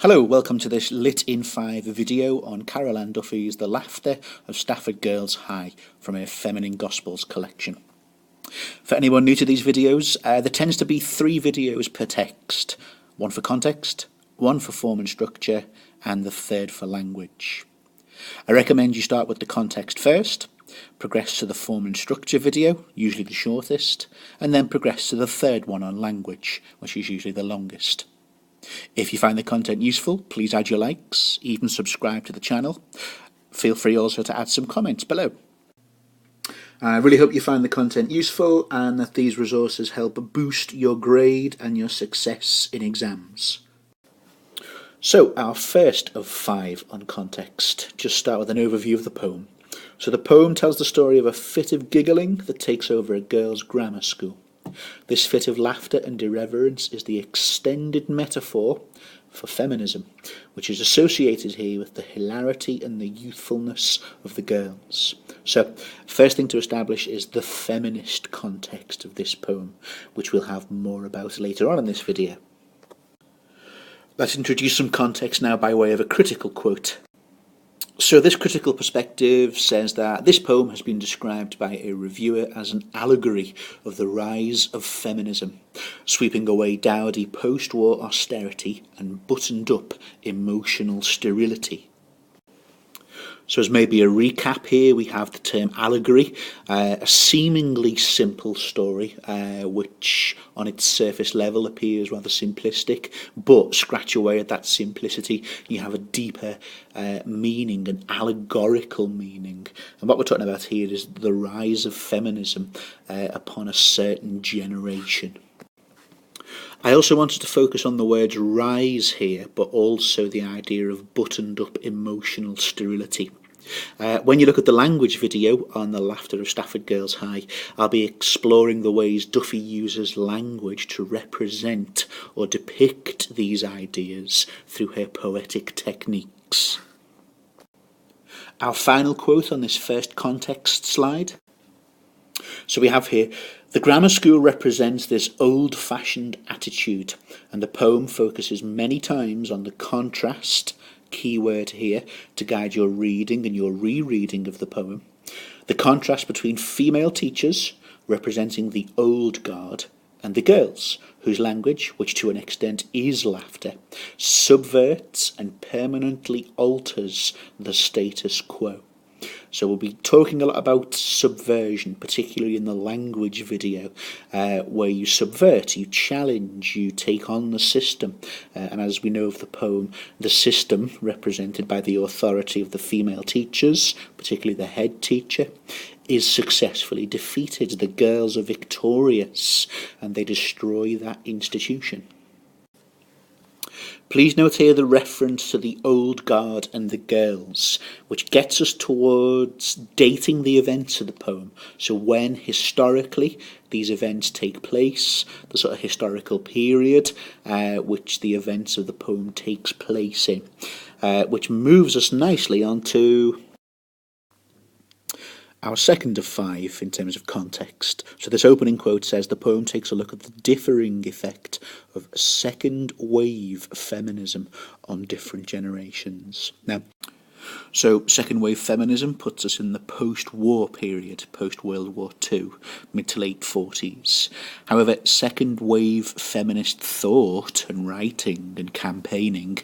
Hello, welcome to this Lit in 5 video on Carol Ann Duffy's The Laughter of Stafford Girls High from her Feminine Gospels collection. For anyone new to these videos, there tends to be 3 videos per text. One for context, one for form and structure, and the third for language. I recommend you start with the context first, progress to the form and structure video, usually the shortest, and then progress to the third one on language, which is usually the longest. If you find the content useful, please add your likes, even subscribe to the channel. Feel free also to add some comments below. I really hope you find the content useful and that these resources help boost your grade and your success in exams. So, our first of 5 on context. Just start with an overview of the poem. So the poem tells the story of a fit of giggling that takes over a girls' grammar school. This fit of laughter and irreverence is the extended metaphor for feminism, which is associated here with the hilarity and the youthfulness of the girls. So, first thing to establish is the feminist context of this poem, which we'll have more about later on in this video. Let's introduce some context now by way of a critical quote. So this critical perspective says that this poem has been described by a reviewer as an allegory of the rise of feminism, sweeping away dowdy post-war austerity and buttoned-up emotional sterility. So as maybe a recap here, we have the term allegory, a seemingly simple story, which on its surface level appears rather simplistic, but scratch away at that simplicity, you have a deeper meaning, an allegorical meaning. And what we're talking about here is the rise of feminism upon a certain generation. I also wanted to focus on the words rise here, but also the idea of buttoned-up emotional sterility. When you look at the language video on The Laughter of Stafford Girls High, I'll be exploring the ways Duffy uses language to represent or depict these ideas through her poetic techniques. Our final quote on this first context slide. So we have here, the grammar school represents this old-fashioned attitude, and the poem focuses many times on the contrast, key word here, to guide your reading and your rereading of the poem. The contrast between female teachers, representing the old guard, and the girls, whose language, which to an extent is laughter, subverts and permanently alters the status quo. So we'll be talking a lot about subversion, particularly in the language video, where you subvert, you challenge, you take on the system. And as we know of the poem, the system, represented by the authority of the female teachers, particularly the head teacher, is successfully defeated. The girls are victorious, and they destroy that institution. Please note here the reference to the old guard and the girls, which gets us towards dating the events of the poem. So when historically these events take place, the sort of historical period which the events of the poem takes place in, which moves us nicely onto our second of 5 in terms of context. So this opening quote says the poem takes a look at the differing effect of second wave feminism on different generations. Now, so second wave feminism puts us in the post-war period, post-World War II, mid to late 40s. However, second wave feminist thought and writing and campaigning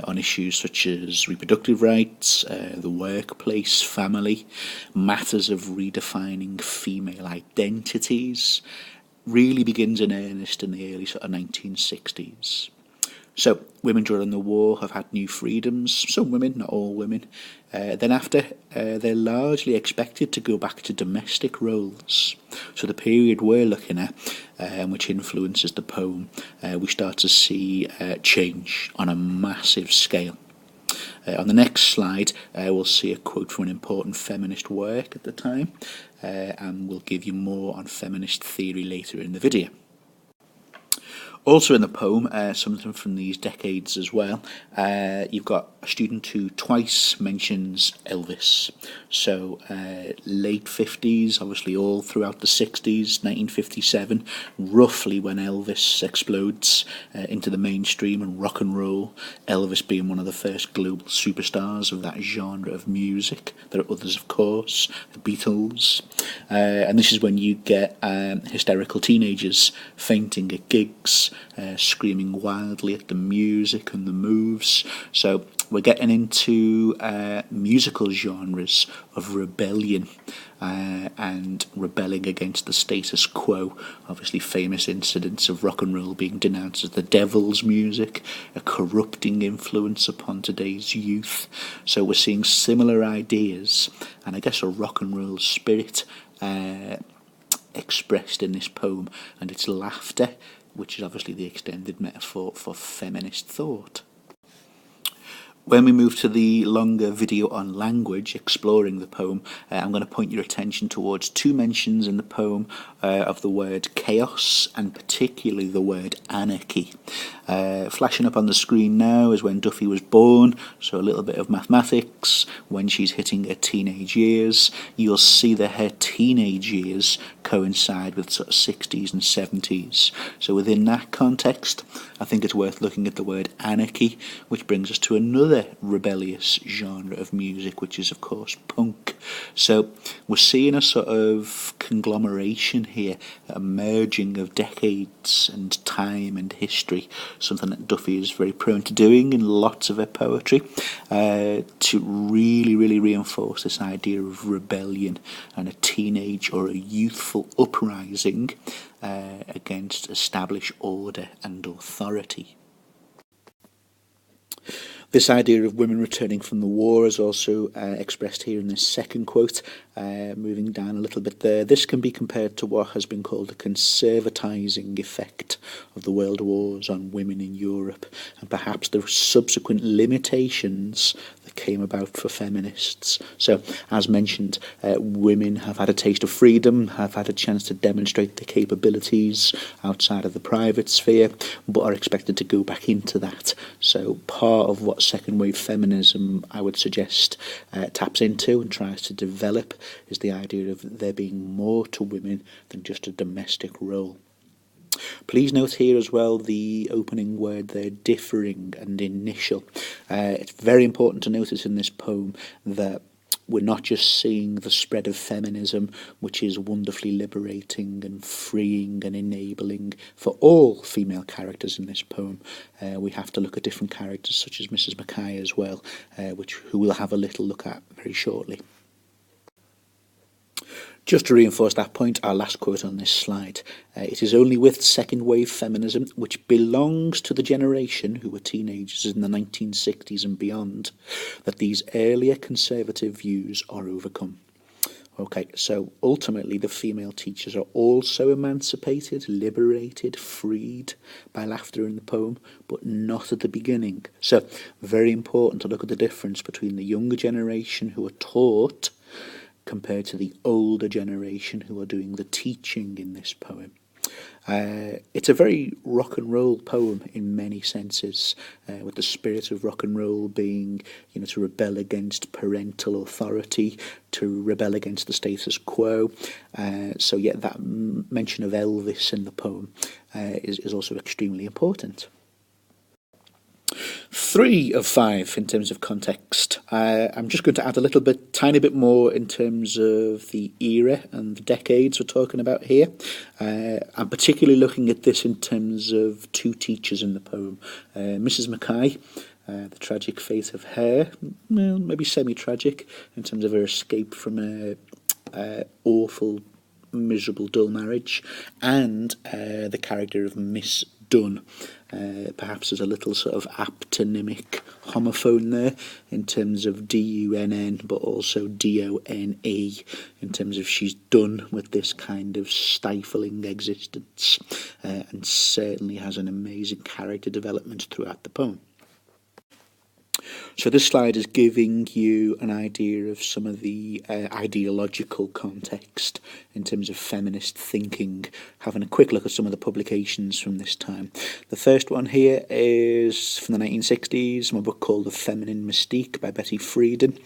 on issues such as reproductive rights, the workplace, family, matters of redefining female identities, really begins in earnest in the early sort of 1960s. So, women during the war have had new freedoms, some women, not all women. Then after, they're largely expected to go back to domestic roles. So the period we're looking at, which influences the poem, we start to see change on a massive scale. On the next slide, we'll see a quote from an important feminist work at the time, and we'll give you more on feminist theory later in the video. Also in the poem, something from these decades as well, you've got a student who twice mentions Elvis. So late 50s, obviously all throughout the 60s, 1957, roughly when Elvis explodes into the mainstream and rock and roll, Elvis being one of the first global superstars of that genre of music. There are others, of course, the Beatles, and this is when you get hysterical teenagers fainting at gigs, screaming wildly at the music and the moves. So we're getting into musical genres of rebellion and rebelling against the status quo. Obviously famous incidents of rock and roll being denounced as the devil's music, a corrupting influence upon today's youth. So we're seeing similar ideas and I guess a rock and roll spirit expressed in this poem, and it's laughter, which is obviously the extended metaphor for feminist thought. When we move to the longer video on language, exploring the poem, I'm going to point your attention towards two mentions in the poem of the word chaos and particularly the word anarchy. Flashing up on the screen now is when Duffy was born, so a little bit of mathematics. When she's hitting her teenage years, you'll see that her teenage years coincide with sort of 60s and 70s. So within that context, I think it's worth looking at the word anarchy, which brings us to another rebellious genre of music, which is of course punk. So we're seeing a sort of conglomeration here, a merging of decades and time and history, something that Duffy is very prone to doing in lots of her poetry, to really reinforce this idea of rebellion and a teenage or a youthful uprising against established order and authority. This idea of women returning from the war is also expressed here in this second quote, moving down a little bit there. This can be compared to what has been called the conservatising effect of the world wars on women in Europe, and perhaps the subsequent limitations that came about for feminists. So, as mentioned, women have had a taste of freedom, have had a chance to demonstrate their capabilities outside of the private sphere, but are expected to go back into that. So part of what second wave feminism, I would suggest, taps into and tries to develop is the idea of there being more to women than just a domestic role. Please note here as well the opening word there, differing and initial. It's very important to notice in this poem that we're not just seeing the spread of feminism, which is wonderfully liberating and freeing and enabling for all female characters in this poem. We have to look at different characters such as Mrs. Mackay as well, who we'll have a little look at very shortly. Just to reinforce that point, our last quote on this slide. It is only with second wave feminism, which belongs to the generation who were teenagers in the 1960s and beyond, that these earlier conservative views are overcome. Okay, so ultimately the female teachers are also emancipated, liberated, freed by laughter in the poem, but not at the beginning. So very important to look at the difference between the younger generation who are taught compared to the older generation who are doing the teaching in this poem. It's a very rock and roll poem in many senses, with the spirit of rock and roll being, to rebel against parental authority, to rebel against the status quo. So yeah, that mention of Elvis in the poem is also extremely important. 3 of 5 in terms of context. I'm just going to add a tiny bit more in terms of the era and the decades we're talking about here. I'm particularly looking at this in terms of 2 teachers in the poem. Mrs. Mackay, the tragic fate of her, well, maybe semi-tragic in terms of her escape from a awful, miserable, dull marriage, and the character of Miss Dunn. Perhaps there's a little sort of aptonymic homophone there in terms of D-U-N-N, but also D-O-N-E in terms of she's done with this kind of stifling existence, and certainly has an amazing character development throughout the poem. So this slide is giving you an idea of some of the ideological context in terms of feminist thinking, having a quick look at some of the publications from this time. The first one here is from the 1960s, from a book called The Feminine Mystique by Betty Friedan,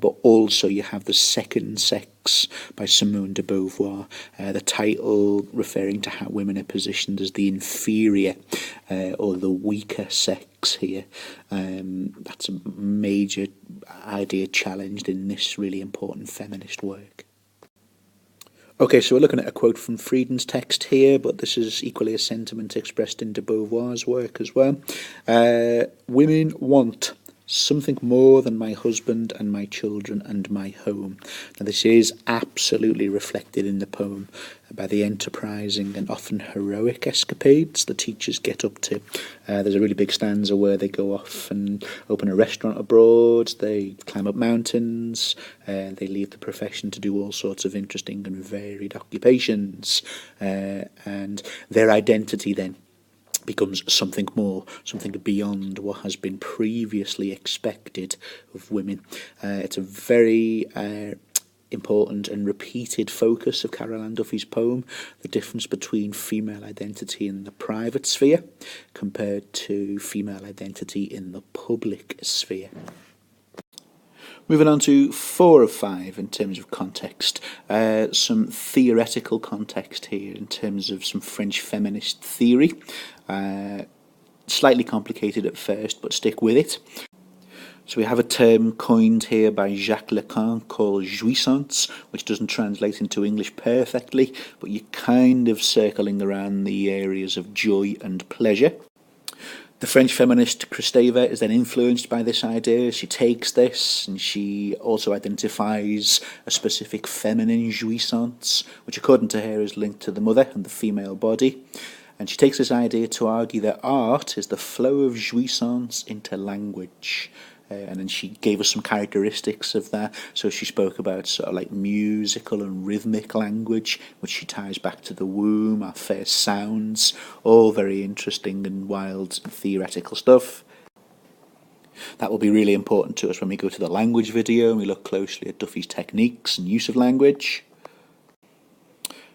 but also you have The Second Sex by Simone de Beauvoir, the title referring to how women are positioned as the inferior or the weaker sex here. That's a major idea challenged in this really important feminist work. Okay, so we're looking at a quote from Friedan's text here, but this is equally a sentiment expressed in de Beauvoir's work as well. Women want something more than my husband and my children and my home. Now this is absolutely reflected in the poem by the enterprising and often heroic escapades the teachers get up to. There's a really big stanza where they go off and open a restaurant abroad, they climb up mountains, they leave the profession to do all sorts of interesting and varied occupations, and their identity then becomes something more, something beyond what has been previously expected of women. It's a very important and repeated focus of Carol Ann Duffy's poem, the difference between female identity in the private sphere compared to female identity in the public sphere. Moving on to 4 of 5 in terms of context, some theoretical context here in terms of some French feminist theory. Slightly complicated at first, but stick with it. So we have a term coined here by Jacques Lacan called jouissance, which doesn't translate into English perfectly, but you're kind of circling around the areas of joy and pleasure. The French feminist Kristeva is then influenced by this idea. She takes this and she also identifies a specific feminine jouissance, which according to her is linked to the mother and the female body. And she takes this idea to argue that art is the flow of jouissance into language. And then she gave us some characteristics of that. So she spoke about sort of like musical and rhythmic language, which she ties back to the womb, our first sounds, all very interesting and wild theoretical stuff. That will be really important to us when we go to the language video and we look closely at Duffy's techniques and use of language.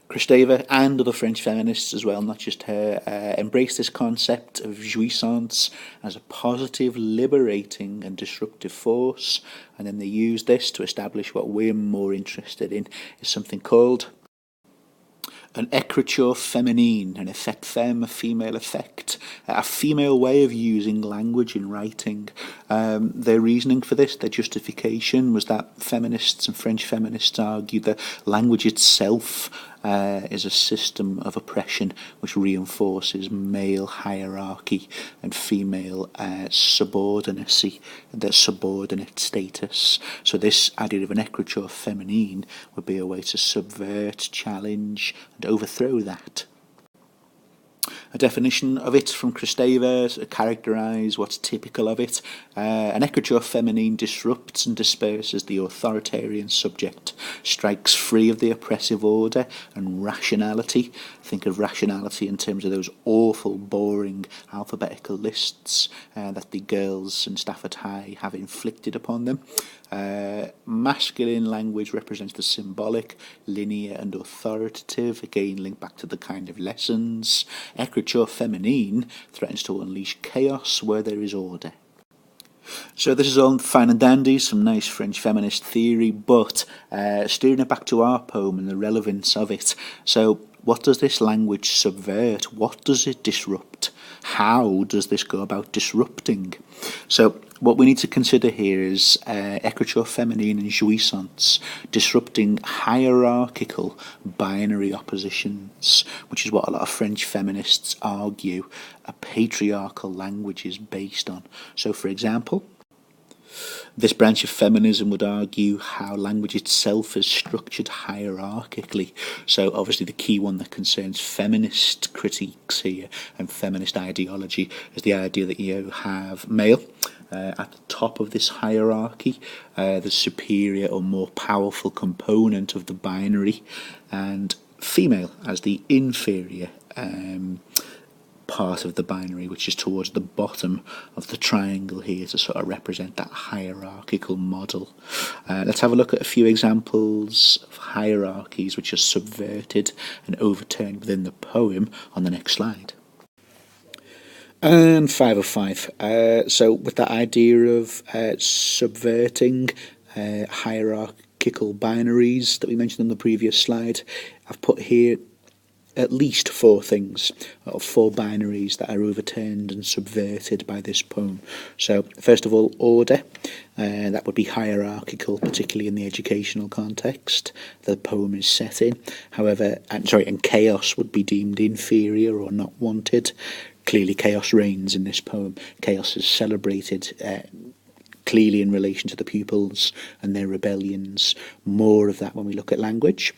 Kristeva and other French feminists as well, not just her, embrace this concept of jouissance as a positive, liberating and disruptive force, and then they use this to establish what we're more interested in is something called an écriture féminine, an effect femme, a female effect, a female way of using language in writing. Their reasoning for this, their justification, was that feminists and French feminists argue that language itself is a system of oppression which reinforces male hierarchy and female subordinacy, their subordinate status. So this idea of an écriture féminine would be a way to subvert, challenge and overthrow that. A definition of it from Kristeva to characterise what's typical of it. An écriture féminine disrupts and disperses the authoritarian subject, strikes free of the oppressive order and rationality. Think of rationality in terms of those awful, boring alphabetical lists that the girls in Stafford High have inflicted upon them. Masculine language represents the symbolic, linear and authoritative, again linked back to the kind of lessons. Écriture féminine threatens to unleash chaos where there is order. So this is all fine and dandy, some nice French feminist theory, but steering it back to our poem and the relevance of it. So what does this language subvert? What does it disrupt? How does this go about disrupting? So what we need to consider here is écriture féminine and jouissance, disrupting hierarchical binary oppositions, which is what a lot of French feminists argue a patriarchal language is based on. So for example, this branch of feminism would argue how language itself is structured hierarchically. So obviously the key one that concerns feminist critiques here and feminist ideology is the idea that you have male at the top of this hierarchy, the superior or more powerful component of the binary, and female as the inferior part of the binary, which is towards the bottom of the triangle here to sort of represent that hierarchical model. Let's have a look at a few examples of hierarchies which are subverted and overturned within the poem on the next slide. And 5 of 5. So with that idea of subverting hierarchical binaries that we mentioned on the previous slide, I've put here at least 4 things, or 4 binaries that are overturned and subverted by this poem. So first of all, order. That would be hierarchical, particularly in the educational context the poem is set in. However, and chaos would be deemed inferior or not wanted. Clearly chaos reigns in this poem. Chaos is celebrated clearly in relation to the pupils and their rebellions. More of that when we look at language.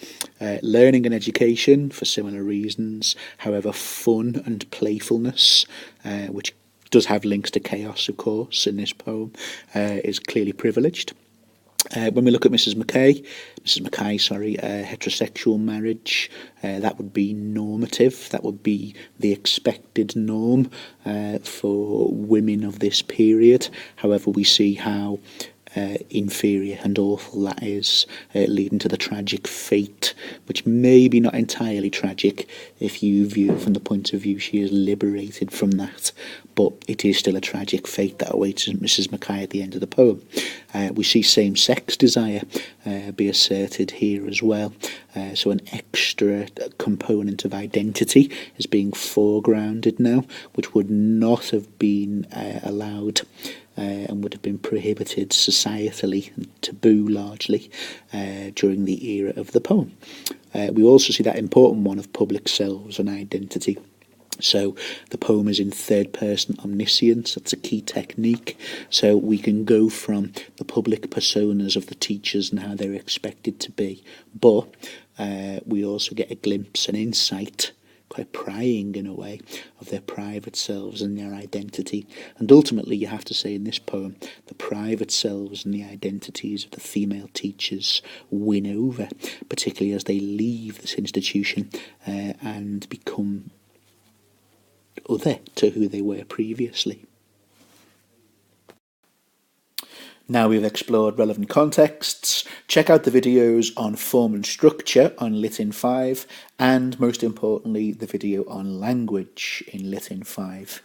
Learning and education for similar reasons. However, fun and playfulness, which does have links to chaos, of course, in this poem, is clearly privileged. When we look at Mrs. Mackay, heterosexual marriage, that would be normative. That would be the expected norm for women of this period. However, we see how inferior and awful that is, leading to the tragic fate, which may be not entirely tragic if you view it from the point of view she is liberated from that, but it is still a tragic fate that awaits Mrs. Mackay at the end of the poem. We see same-sex desire be asserted here as well, so an extra component of identity is being foregrounded now, which would not have been allowed and would have been prohibited societally and taboo largely during the era of the poem. We also see that important one of public selves and identity. So the poem is in third person omniscience. That's a key technique. So we can go from the public personas of the teachers and how they're expected to be, but we also get a glimpse and insight, quite prying in a way, of their private selves and their identity. And ultimately, you have to say in this poem, the private selves and the identities of the female teachers win over, particularly as they leave this institution and become other to who they were previously. Now we've explored relevant contexts, check out the videos on form and structure on Lit in 5, and most importantly, the video on language in Lit in 5.